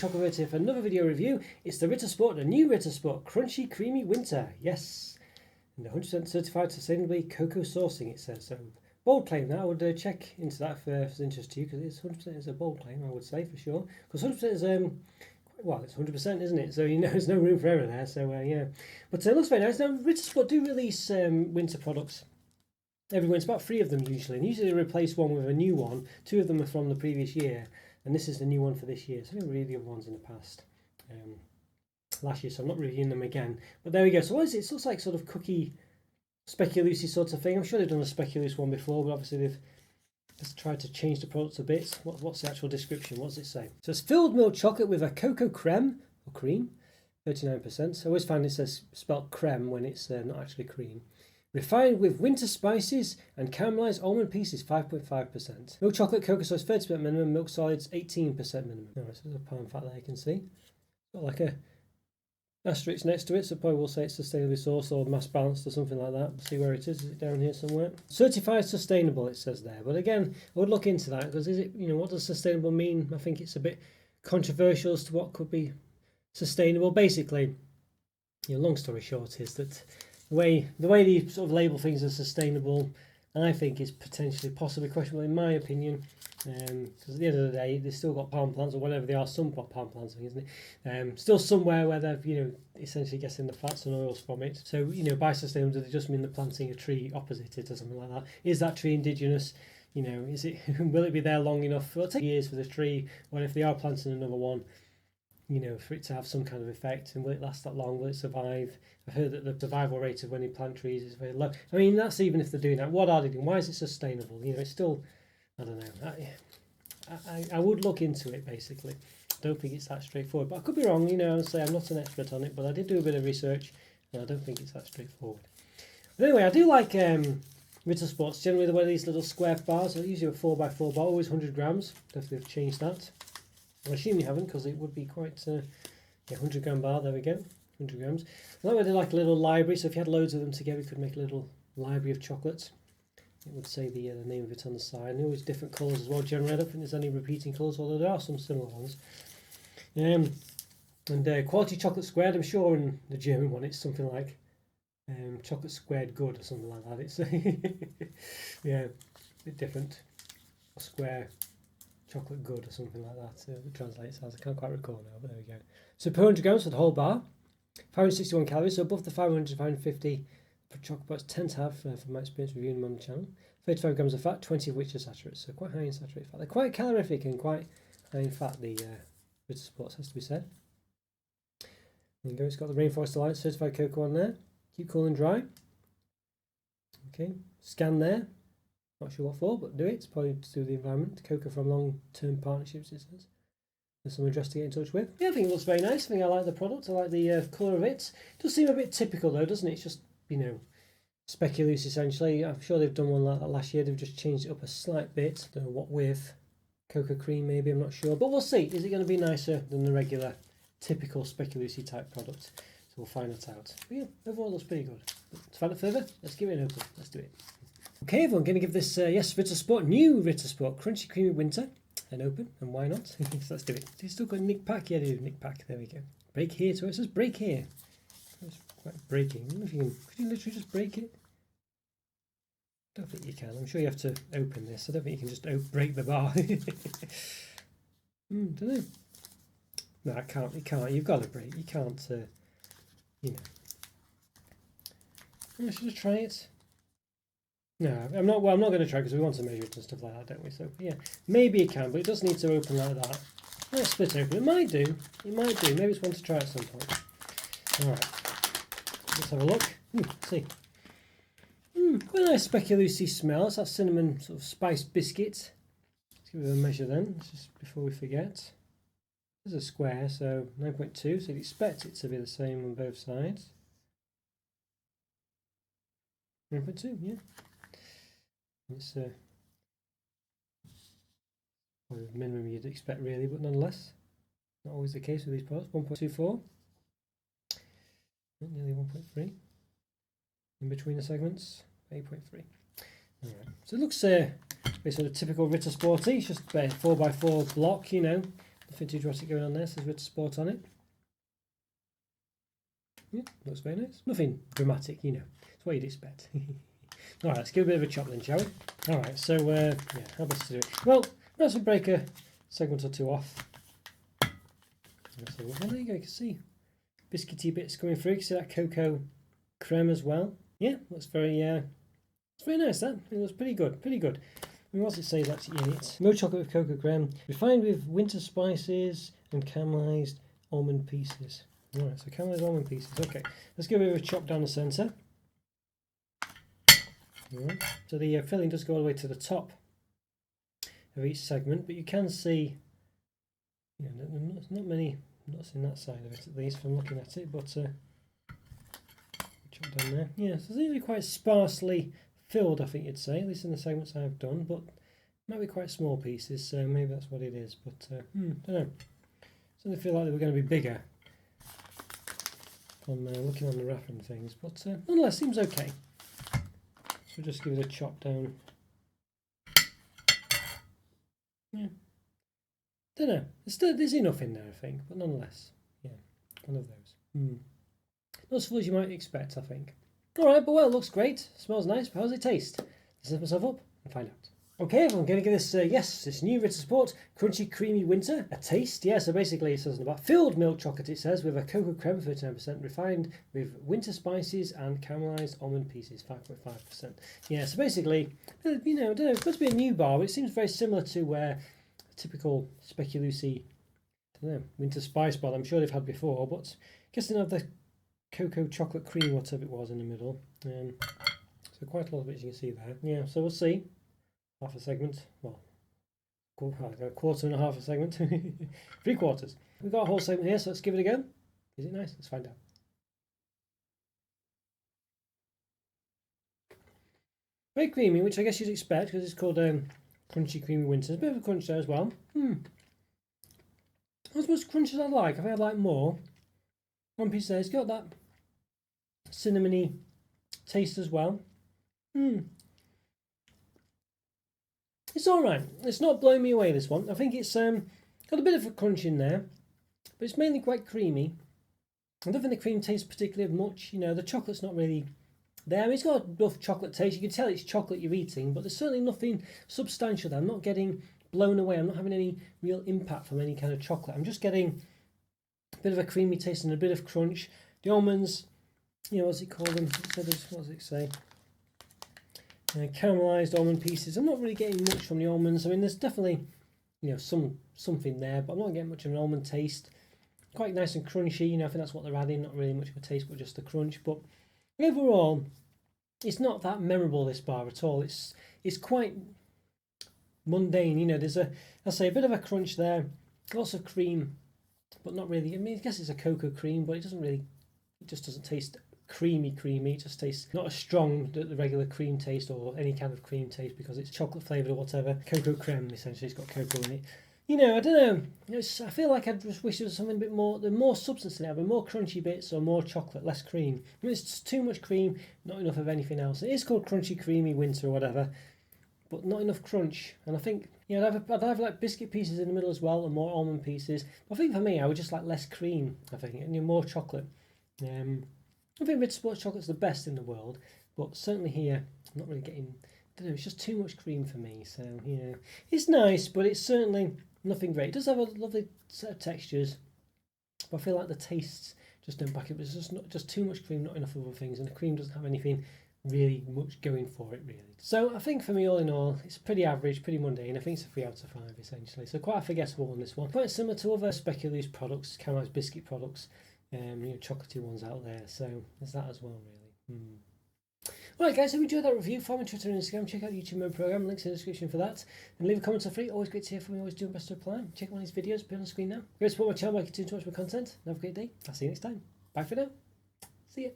Chocolo here for another video review. It's the Ritter Sport, the new Ritter Sport Crunchy Creamy Winter. Yes, and 100% certified sustainably cocoa sourcing, it says. So bold claim that. I would check into that if it's interest to you, because it's 100% is a bold claim, I would say, for sure. Because 100% is well, it's 100%, isn't it? So you know there's no room for error there. So yeah, but it looks very nice. Now Ritter Sport do release winter products every winter, about 3 of them usually, and usually they replace one with a new one. 2 of them are from the previous year, and this is the new one for this year. So I didn't read the other ones in the past last year, so I'm not reviewing them again. But there we go. So what is it? It looks like sort of cookie speculoosy sort of thing. I'm sure they've done a speculoos one before, but obviously they've just tried to change the products a bit. What's the actual description? What does it say? So it's filled milk chocolate with a cocoa creme or cream, 39%. I always find it says spelt creme when it's not actually cream. Refined with winter spices and caramelized almond pieces, 5.5%. Milk chocolate, cocoa sauce, 30% minimum. Milk solids, 18% minimum. Alright, so there's a palm fat there you can see. Got like a asterisk next to it, so probably we'll say it's sustainably sourced or mass balanced or something like that. We'll see where it is. Is it down here somewhere? Certified sustainable, it says there. But again, I would look into that, because is it, what does sustainable mean? I think it's a bit controversial as to what could be sustainable. Basically, long story short is that the way they sort of label things as sustainable, I think is potentially possibly questionable in my opinion, because at the end of the day they've still got palm plants or whatever they are, some palm plants, isn't it? Still somewhere where they're essentially getting the fats and oils from it. So by sustainable, do they just mean they're planting a tree opposite it or something like that? Is that tree indigenous? Is it will it be there long enough? It'll take years for the tree, or if they are planting another one, for it to have some kind of effect, and will it last that long? Will it survive? I've heard that the survival rate of when you plant trees is very low. I mean, that's even if they're doing that. What are they doing? Why is it sustainable? It's still, I don't know. I would look into it, basically. I don't think it's that straightforward, but I could be wrong. I'll say I'm not an expert on it, but I did do a bit of research, and I don't think it's that straightforward. But anyway, I do like Ritter Sports. Generally, the way these little square bars are usually a 4x4 bar, always 100 grams. Definitely have changed that. I assume you haven't, because it would be quite 100 gram bar. There we go, 100 grams. I like where they like a little library, so if you had loads of them together, you could make a little library of chocolates. It would say the name of it on the side. And they're always different colours as well. Generally, I don't think there's any repeating colours, although there are some similar ones. And quality chocolate squared. I'm sure in the German one it's something like chocolate squared good or something like that. It's yeah, a bit different. Square chocolate good or something like that. It translates as, I can't quite recall now, but there we go. So per 100 grams for the whole bar, 561 calories, so above the 500 to 550 for chocolate bars tend to have, from my experience reviewing them on the channel. 35 grams of fat, 20 of which are saturated, so quite high in saturated fat. They're quite calorific and quite high in fat, the Ritter Sports, has to be said. There you go, it's got the Rainforest Delight certified cocoa on there. Keep cool and dry. Okay, scan there. Not sure what for, but do it. It's probably to do with the environment. Cocoa from long-term partnerships, it says. There's some address to get in touch with. Yeah, I think it looks very nice. I think I like the product. I like the colour of it. It does seem a bit typical though, doesn't it? It's just, speculoos essentially. I'm sure they've done one like that last year. They've just changed it up a slight bit. Don't know what with. Cocoa cream maybe, I'm not sure. But we'll see. Is it going to be nicer than the regular, typical speculoosy type product? So we'll find that out. But yeah, overall looks pretty good. But to find it further, let's give it an open. Let's do it. Okay, everyone, going to give this, Ritter Sport, new Ritter Sport, Crunchy Creamy Winter, an open, and why not? So let's do it. Do you still got a nick pack? Yeah, I do, nick pack, there we go. Break here, so it says break here. It's quite breaking. I don't know if you can, could you literally just break it? I don't think you can. I'm sure you have to open this. I don't think you can just break the bar. Don't know. No, I can't, you can't, you've got to break, you can't, I should just try it. No, I'm not. Well, I'm not going to try, because we want to measure it and stuff like that, don't we? So yeah, maybe it can, but it does need to open like that. Let's split open. It might do. It might do. Maybe it's one to try at some point. All right. Let's have a look. Let's see. Quite a nice speculoosy smell. It's that cinnamon sort of spiced biscuit. Let's give it a measure then, just before we forget. There's a square, so 9.2. So you'd expect it to be the same on both sides. 9.2, yeah. It's probably the minimum you'd expect really, but nonetheless, not always the case with these products. 1.24, nearly 1.3. In between the segments, 8.3. All right. So it looks very sort of typical Ritter Sporty. It's just a 4x4 block, the Nothing too dramatic going on there, says Ritter Sport on it. Yeah, looks very nice. Nothing dramatic, you know. It's what you'd expect. Alright, let's give a bit of a chop then, shall we? Alright, so, yeah, how best to do it? Well, let's break a segment or two off. So, well, there you go, you can see biscuity bits coming through. You can see that cocoa creme as well. Yeah, looks very, it's very nice, that. It looks pretty good, pretty good. I mean, what's it say is actually in it? Milk chocolate with cocoa creme, refined with winter spices and caramelised almond pieces. Alright, so caramelised almond pieces. Okay, let's give it a chop down the centre. Alright, so the filling does go all the way to the top of each segment, but you can see, you know, not many nuts in that side of it, at least from looking at it, but chop down there. Yeah, so these are quite sparsely filled, I think you'd say, at least in the segments I've done, but might be quite small pieces, so maybe that's what it is, but don't know. Certainly feel like they were going to be bigger from looking on the wrap and things, but nonetheless, seems okay. So just give it a chop down. Yeah. Don't know. There's enough in there, I think, but nonetheless, yeah, one of those. Not as full as you might expect, I think. Alright, but well, it looks great, smells nice, but how does it taste? Let's set myself up and find out. Okay, I'm going to give this, this new Ritter Sport Crunchy Creamy Winter a taste. Yeah, so basically it says about filled milk chocolate, it says, with a cocoa creme 39%, refined with winter spices and caramelised almond pieces, 5.5%. Yeah, so basically, you know, I don't know, it's supposed to be a new bar, but it seems very similar to a typical Speculoosy, I don't know, winter spice bar I'm sure they've had before, but I guess they don't have the cocoa chocolate cream, whatever it was in the middle. So quite a lot of it, as you can see there. Yeah, so we'll see. Half a segment, well, a quarter and a half a segment, 3 quarters. We've got a whole segment here, so let's give it a go. Is it nice? Let's find out. Very creamy, which I guess you'd expect because it's called Crunchy Creamy Winter. There's a bit of a crunch there as well. Not as much crunch as I'd like. I think I'd like more. One piece there, it's got that cinnamony taste as well. It's alright. It's not blowing me away, this one. I think it's got a bit of a crunch in there, but it's mainly quite creamy. I don't think the cream tastes particularly much. You know, the chocolate's not really there. I mean, it's got enough chocolate taste. You can tell it's chocolate you're eating, but there's certainly nothing substantial there. I'm not getting blown away. I'm not having any real impact from any kind of chocolate. I'm just getting a bit of a creamy taste and a bit of crunch. The almonds, you know, what's it called them? What does it say? Caramelised almond pieces. I'm not really getting much from the almonds. I mean, there's definitely, you know, something there, but I'm not getting much of an almond taste. Quite nice and crunchy, you know, I think that's what they're adding. Not really much of a taste, but just the crunch. But overall, it's not that memorable, this bar at all. It's quite mundane, you know. There's a bit of a crunch there, lots of cream, but not really. I mean, I guess it's a cocoa cream, but it just doesn't taste creamy. It just tastes not as strong as the regular cream taste or any kind of cream taste because it's chocolate flavoured or whatever. Cocoa creme, essentially, it's got cocoa in it. You know, I don't know. I feel like I just wish there was something a bit more, the more substance in it, having more crunchy bits or more chocolate, less cream. I mean, it's just too much cream, not enough of anything else. It is called Crunchy Creamy Winter or whatever, but not enough crunch. And I think, you know, I'd have like biscuit pieces in the middle as well and more almond pieces. But I think for me, I would just like less cream, I think, and more chocolate. I think Ritter Sport chocolate's the best in the world, but certainly here, I'm not really getting, I don't know, it's just too much cream for me. So, you know, it's nice, but it's certainly nothing great. It does have a lovely set of textures, but I feel like the tastes just don't back it. It's just too much cream, not enough other things, and the cream doesn't have anything really much going for it, really. So I think for me, all in all, it's pretty average, pretty mundane. I think it's a 3 out of 5, essentially. So quite a forgettable on this one. Quite similar to other Speculoos products, caramelised biscuit products, you know, chocolatey ones out there. So there's that as well, really. Alright guys, if you enjoyed that review, follow me on Twitter and Instagram, check out the YouTube member program, links in the description for that, and leave a comment for free. Always great to hear from you, always doing best to reply. Check out one of these videos, put it on the screen now. Great to support my channel by continuing to watch my content, and have a great day. I'll see you next time. Bye for now. See ya.